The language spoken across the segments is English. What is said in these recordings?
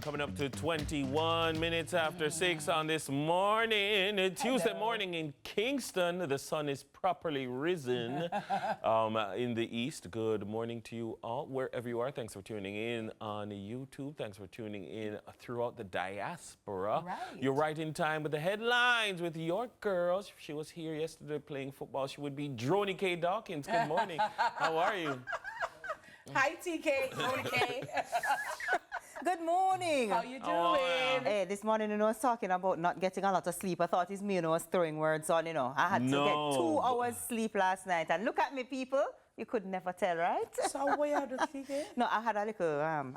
coming up to 21 minutes after 6 on this morning. Tuesday morning in Kingston. The sun is properly risen in the east. Good morning to you all, wherever you are. Thanks for tuning in on YouTube. Thanks for tuning in throughout the diaspora. Right. You're right in time with the headlines with your girl. If she was here yesterday playing football, she would be Droney K. Dawkins. Good morning. How are you? Hi, TK. Droney K. Good morning. How you doing? Oh, Hey, this morning, I was talking about not getting a lot of sleep. I thought it's me, I was throwing words on, I had to get 2 hours sleep last night. And look at me, people. You could never tell, right? So where are the TK? No, I had a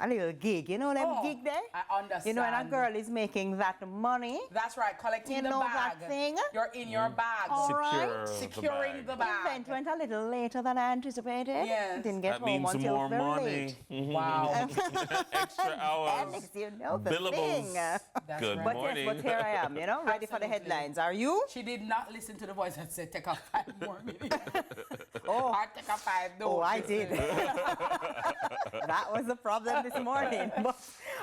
little gig. You know them gig there? I understand. When a girl is making that money. That's right, collecting the bag. That thing? You're in your bag. All right. Securing the bag. The event went a little later than I anticipated. Yes. Didn't get That home means until more very money. late. Wow. Extra hours. Alex, you know the Billables. thing. That's Good right. But morning. yes, but here I am, ready for the Absolutely. headlines. Are you? She did not listen to the voice that said, take a 5 more minutes. Oh. Or take a 5, no. Oh, I did. That was the problem this morning. But,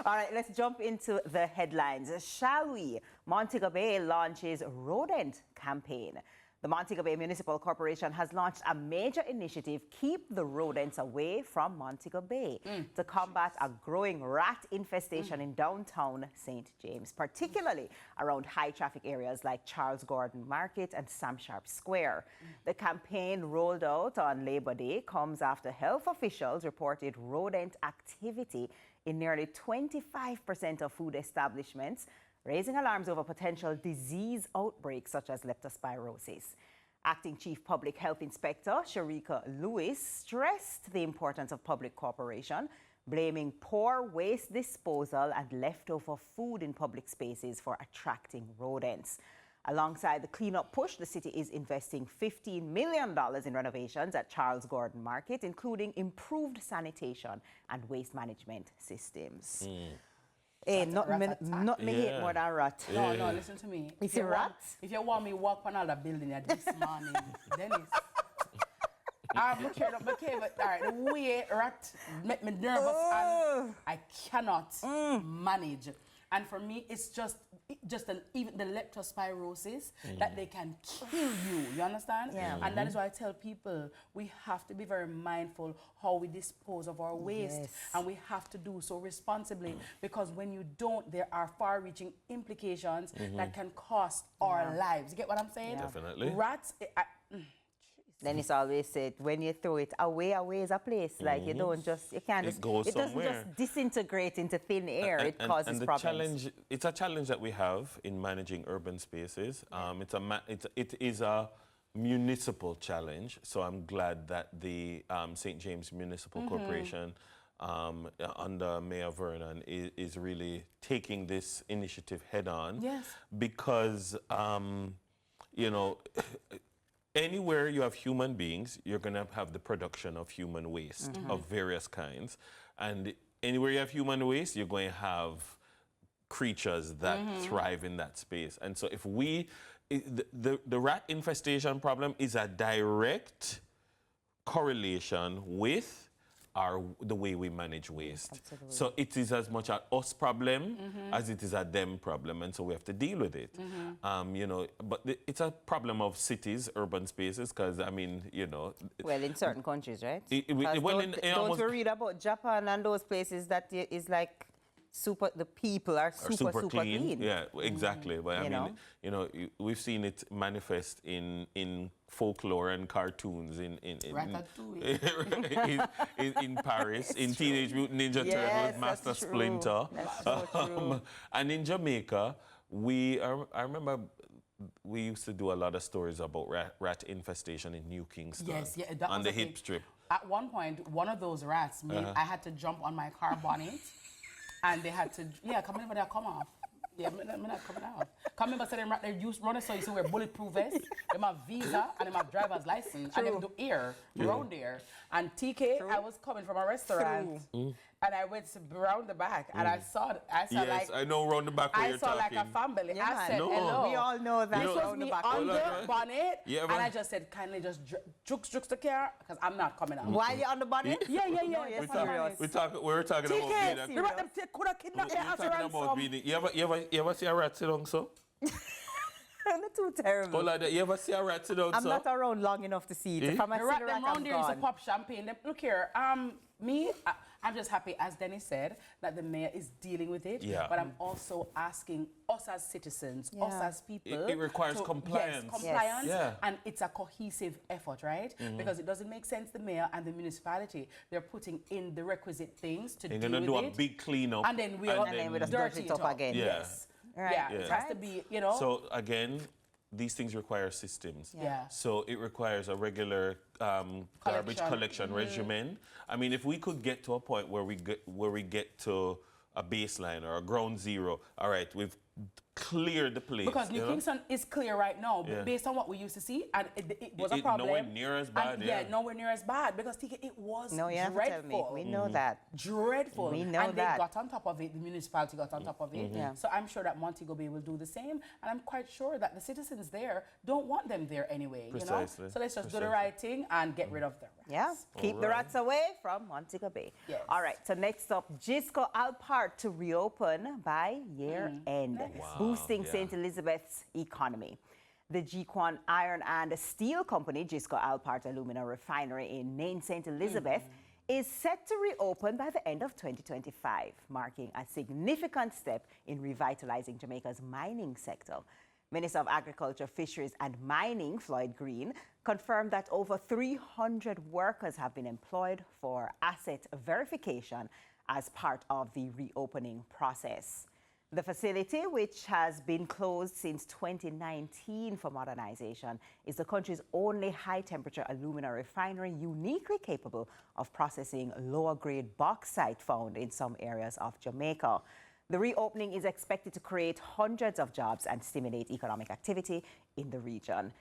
all right, let's jump into the headlines. Shall we? Montego Bay launches rodent campaign. The Montego Bay Municipal Corporation has launched a major initiative, Keep the Rodents Away from Montego Bay, to combat a growing rat infestation in downtown St. James, particularly around high-traffic areas like Charles Gordon Market and Sam Sharp Square. The campaign, rolled out on Labor Day, comes after health officials reported rodent activity in nearly 25% of food establishments, raising alarms over potential disease outbreaks such as leptospirosis. Acting Chief Public Health Inspector Sharika Lewis stressed the importance of public cooperation, blaming poor waste disposal and leftover food in public spaces for attracting rodents. Alongside the cleanup push, the city is investing $15 million in renovations at Charles Gordon Market, including improved sanitation and waste management systems. Hey, not me hate more than rat. No, no, listen to me. It's a rat? If you want me walk on another building this morning, Dennis. Look here, but all right, the way rat make me nervous and I cannot manage. And for me, it's just even the leptospirosis that they can kill you. You understand? Yeah. And that is why I tell people we have to be very mindful how we dispose of our waste, Yes. and we have to do so responsibly, because when you don't, there are far-reaching implications that can cost our lives. You get what I'm saying? Yeah. Definitely. Rats. Dennis always said, when you throw it away is a place. Like you can't It goes it doesn't somewhere. just disintegrate into thin air. It causes and the problems. it's a challenge that we have in managing urban spaces. It is a municipal challenge. So I'm glad that the St. James Municipal Corporation under Mayor Vernon is really taking this initiative head on. Yes. Because anywhere you have human beings, you're going to have the production of human waste of various kinds. And anywhere you have human waste, you're going to have creatures that thrive in that space. And so if the rat infestation problem is a direct correlation with the way we manage waste. Absolutely. So it is as much an us problem as it is a them problem, and so we have to deal with it. But it's a problem of cities, urban spaces, because Well, in certain countries, right? Don't we read about Japan and those places that is like the people are super clean. Yeah, exactly. But we've seen it manifest in folklore and cartoons in Paris, in Teenage Mutant Ninja Turtles, Master that's true. Splinter. That's so true. And in Jamaica, I remember we used to do a lot of stories about rat infestation in New Kingston. Yes, yeah, that on was the a thing. hip strip. At one point, one of those rats, I had to jump on my car bonnet, and they had to, come on, come off. Yeah, I'm not coming off. Come remember, say they use runners, so you see wear bulletproof vests. Them have visa and them have driver's license, and them do air round there. And TK, I was coming from a restaurant, and I went round the back, and I saw Yes, like I know round the back where I you're saw talking. like a family. Yeah, I said No. hello. We all know that. This was round the me back. under bonnet, Yeah, and man. I just said, kindly just jukes the car, because I'm not coming out. While you're on the bonnet? Yeah. No, yes, you're I'm serious. honest. We were talking about being TK, a, you want them could have kidnapped their we're house talking about ransom. being. You ever see a rat sit down, so? Not too terrible. Oh, like that. You ever see a rat sit down, I'm so? not around long enough to see it. Eh? If I'm a The rat cigarette, them I'm round there used to gone. pop champagne. Them, look here, I'm just happy, as Dennis said, that the mayor is dealing with it. Yeah. But I'm also asking us as citizens, us Yeah. as people. It requires compliance. Yes, compliance. Yes. Yeah. And it's a cohesive effort, right? Because it doesn't make sense the mayor and the municipality, they're putting in the requisite things to You're deal gonna with do it. a big cleanup. And then we just dirty dirty it up again. Yeah. Yes. Right. Yeah, Yeah. it has to be, you know. So again, these things require systems. Yeah. So it requires a regular garbage collection regimen. I mean, if we could get to a point where we get to a baseline or a ground zero, all right, we've cleared the place. Because New you know? Kingston is clear right now, Yeah. based on what we used to see, and it was a It problem. nowhere near as bad, And, yeah. nowhere near as bad, because it was No, you have to tell me. dreadful. We know that. Dreadful. We know and that. they got on top of it, the municipality got on top of it. Yeah. So I'm sure that Montego Bay will do the same, and I'm quite sure that the citizens there don't want them there anyway, Precisely. you know? So let's just do the Precisely. right thing and get rid of the rats. Yeah, keep the right. rats away from Montego Bay. Yes. All right, so next up, Gisco Alpart to reopen by year end, boosting yeah. St. Elizabeth's economy. The Gequan Iron and Steel Company, Gisco Alpart Alumina Refinery in Nain, St. Elizabeth, is set to reopen by the end of 2025, marking a significant step in revitalizing Jamaica's mining sector. Minister of Agriculture, Fisheries and Mining, Floyd Green, confirmed that over 300 workers have been employed for asset verification as part of the reopening process. The facility, which has been closed since 2019 for modernization, is the country's only high-temperature alumina refinery uniquely capable of processing lower-grade bauxite found in some areas of Jamaica. The reopening is expected to create hundreds of jobs and stimulate economic activity in the region.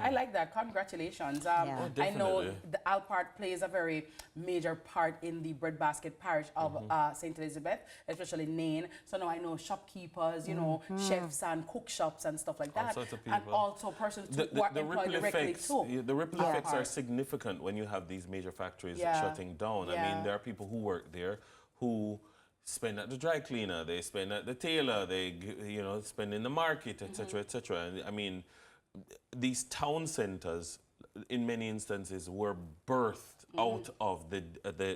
I like that. Congratulations. Yeah. Oh, I know definitely. the Alpart plays a very major part in the breadbasket parish of St. Elizabeth, especially Nain. So now I know shopkeepers, you know, chefs and cook shops and stuff like that. sorts of And people. also persons who are employed directly too. The ripple effects are Alpart. significant when you have these major factories Yeah. shutting down. I Yeah. mean, there are people who work there who spend at the dry cleaner, they spend at the tailor, spend in the market, etc., etc. And I mean, these town centers, in many instances, were birthed out of the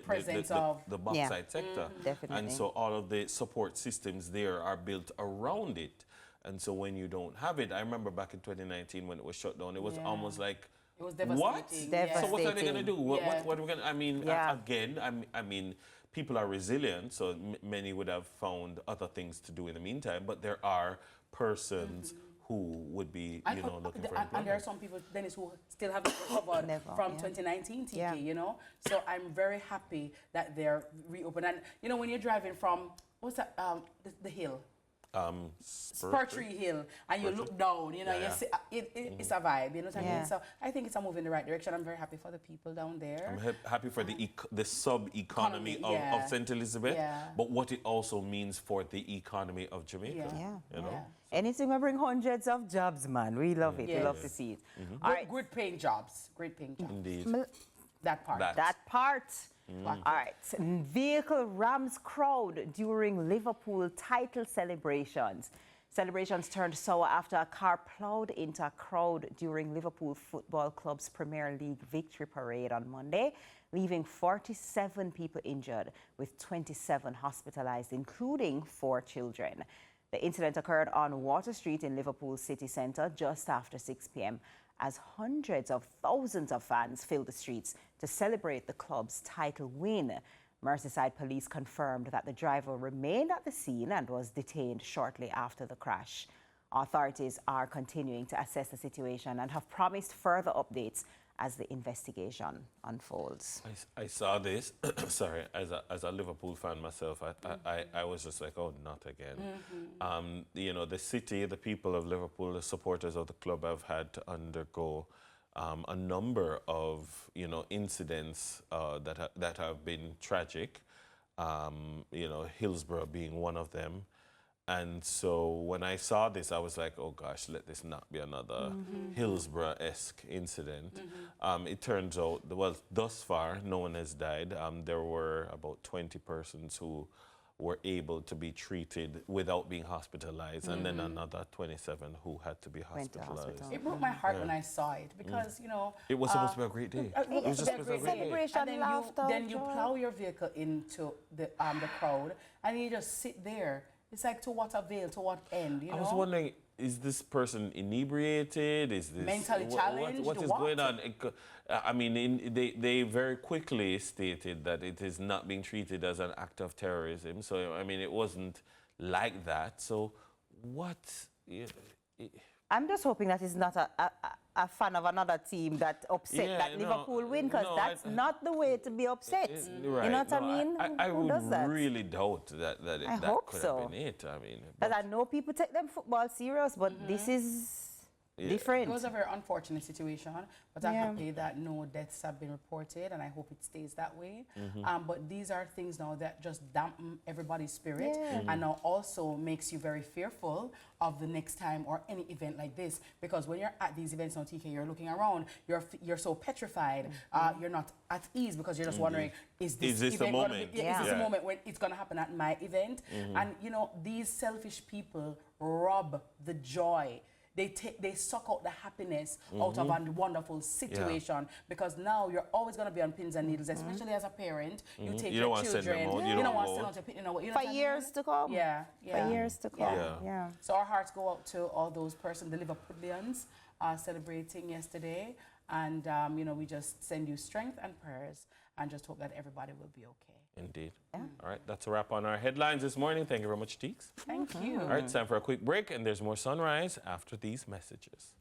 Presence of- bauxite sector. Definitely. And so all of the support systems there are built around it. And so when you don't have it, I remember back in 2019 when it was shut down, it was Yeah. almost like, It was what? devastating. Devastating. So what are they going to do? Yeah. What are we going to, I mean, Yeah. again, I mean, people are resilient, so many would have found other things to do in the meantime, but there are persons who would be, And, looking for and there are employment. some people, Dennis, who still haven't recovered Never, from yeah. 2019 TK, Yeah. you know? So I'm very happy that they're reopened. And, you know, when you're driving from, what's that, the hill? Spurtree Hill, and you look down, you know, Yeah, you see, it's a vibe, you know what I Yeah. mean? So I think it's a move in the right direction. I'm very happy for the people down there. I'm happy for the sub-economy Economy, yeah. of St. Elizabeth, Yeah. but what it also means for the economy of Jamaica. Yeah. Yeah. You know? Yeah. Anything will bring hundreds of jobs, man. We love it. We Yes. love to see it. All right, Good paying jobs, great paying jobs. Indeed. That part. that part. Part. All right. Vehicle rams crowd during Liverpool title celebrations. Celebrations turned sour after a car plowed into a crowd during Liverpool Football Club's Premier League victory parade on Monday, leaving 47 people injured, with 27 hospitalized, including 4 children. The incident occurred on Water Street in Liverpool city centre just after 6 p.m. as hundreds of thousands of fans filled the streets to celebrate the club's title win. Merseyside police confirmed that the driver remained at the scene and was detained shortly after the crash. Authorities are continuing to assess the situation and have promised further updates as the investigation unfolds. I saw this, sorry, as a Liverpool fan myself, I was just like, oh, not again. You know, the city, the people of Liverpool, the supporters of the club have had to undergo a number of, you know, incidents that have been tragic, you know, Hillsborough being one of them. And so when I saw this, I was like, oh gosh, let this not be another Hillsborough-esque incident. It turns out, well, thus far, no one has died. There were about 20 persons who were able to be treated without being hospitalized, and then another 27 who had to be Went to hospitalized. hospital. It broke my heart when I saw it because, you know... It was supposed to be a great day. It was just supposed to be a supposed great to be a day. Celebration, And then laughter, then you joy. plow your vehicle into the crowd and you just sit there. It's like, to what avail, to what end, you know? I was wondering, is this person inebriated? Is this Mentally challenged? What is What? going on? I mean, they very quickly stated that it is not being treated as an act of terrorism. So I mean, it wasn't like that. So what? I'm just hoping that he's not a fan of another team that upset Yeah, that no, Liverpool win, because no, that's not the way to be upset. Right, You know what I mean? I Who would does that? really doubt that I that hope could so. have been it. I mean, Because I know people take them football serious, but this is different. It was a very unfortunate situation, but I'm Yeah. happy that no deaths have been reported, and I hope it stays that way. But these are things now that just dampen everybody's spirit, and now also makes you very fearful of the next time or any event like this. Because when you're at these events on TK, you're looking around, you're so petrified, you're not at ease because you're just wondering, is this the event gonna moment? be- is this Yeah. the moment when it's going to happen at my event? And you know, these selfish people rob the joy. They suck out the happiness out of a wonderful situation, because now you're always going to be on pins and needles, especially as a parent. You take You your don't want to send them children. out, You you don't don't want to go. send out your you know what For I mean? years to come. Yeah, yeah. For years to come. Yeah. So our hearts go out to all those persons, the Liverpoolians, celebrating yesterday, and you know, we just send you strength and prayers, and just hope that everybody will be okay. Indeed. All right, that's a wrap on our headlines this morning. Thank you very much, Teeks. Thank you. All right, it's time for a quick break, and there's more Sunrise after these messages.